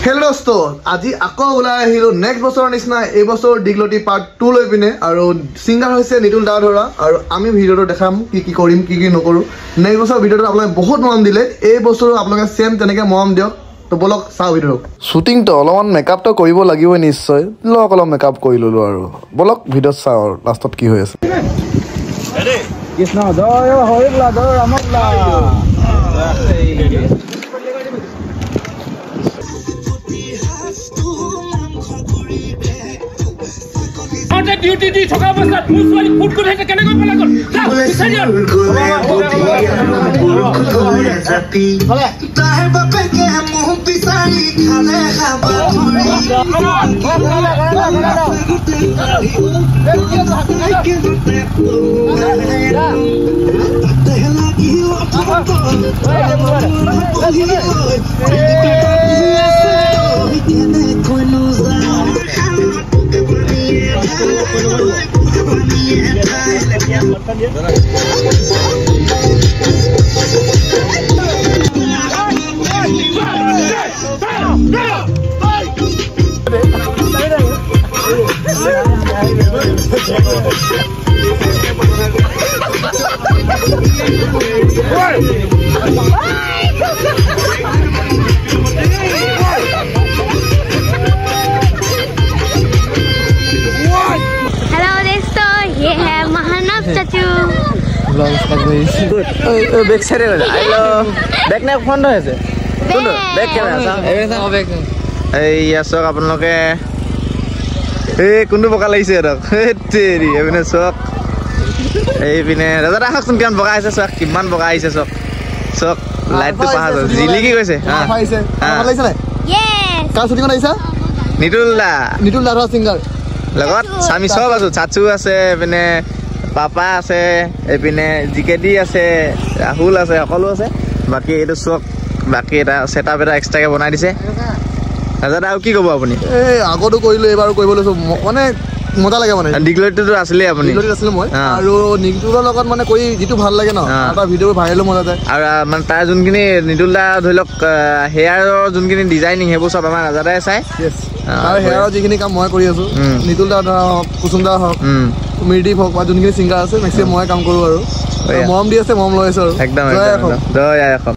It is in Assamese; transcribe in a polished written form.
हेलो दोस्तों আজি আকৌ ওলাই আহিলো নেক্সট বছৰৰ নিচিনা এই বছৰ ডিগলটি পাৰ্ট 2 লৈ পিনে আৰু সিঙ্গাৰ হৈছে নিতুল দাধৰা আৰু আমি ভিডিওটো দেখাম কি কৰিম কি নকৰো নেক্সট বছৰ ভিডিওটো আপোনালোকে বহুত মৰম দিলে এই বছৰ আপোনালোকে সেম তেনেকে মৰম দিয়ক তো বলক চাও ভিডিওটো শুটিং তো অলপমান মেকআপ তো কৰিব লাগিব নিশ্চয় অলপ মেকআপ কৰি ললো আৰু বলক ভিডিও চাও লাষ্টত কি হৈ আছে ৰেডি কৃষ্ণ জয় হৰিলা জয় ৰামলা ডিউটি দি থকা অৱস্থাত মুছৱালি ফুট কৰি হেতে কেনে গৈ পেলাই গল বিচাৰিয়ল তাহে বাপে কে মুহ বিচাৰি খালে খাবা बैक साइड हेलो बैक ने फोन আছে কোন बैक কেমেৰা চাও এই बैक এই ইয়াছক আপোনালোকে এই কোনটো বকা লাগিছে ৰক তেৰি এবিনে চক এই বিনে দাদা ৰাখচোন কিমান বকা আছে চক কিমান বকা আহিছে চক চক লাইটটো পাহা জিলি কি কৈছে পাইছে ভাল লাগিছে নাই Yes. কাৰ শুটিং আহিছা নিতুল দাধৰা সিঙ্গার লগত সামি সব আছো চাচু আছে পিনে পাপা আছে এপিনে জিকেডি আছে রাহুল আছে সকলো আছে বাকি এইটো চক বাকি এটা সেটআপ এটা এক্সট্ৰাকে বনাই দিছে দাদা আৰু কি ক'ব আপুনি এই আগতো কৰিলো এবাৰো কৰিব লৈছো মানে মজা লাগে মানে ডিগলটিটো আছিলে আপুনি ডিগলটি আছিল মই আৰু নিতুলৰ লগত মানে কৰি যেটো ভাল লাগে ন এটা ভিডিও ভাইৰেল মজা যায় আৰু মানে তাৰ যোনখিনি নিতুল দা ধৰিলক হেয়াৰৰ যোনখিনি ডিজাইনিং হেবো সব আমাৰ ৰাজাদাই চাই यस আৰু হেয়াৰৰ যিখিনি কাম মই কৰি আছো নিতুল দা কুসুম দা হক মিৰদীপ হক বা যোনখিনি সিঙ্গাৰ আছে মেক্সিমাম মই কাম কৰো আৰু মৰম দি আছে মৰম লৈ আছে আৰু একদম জয় আইখন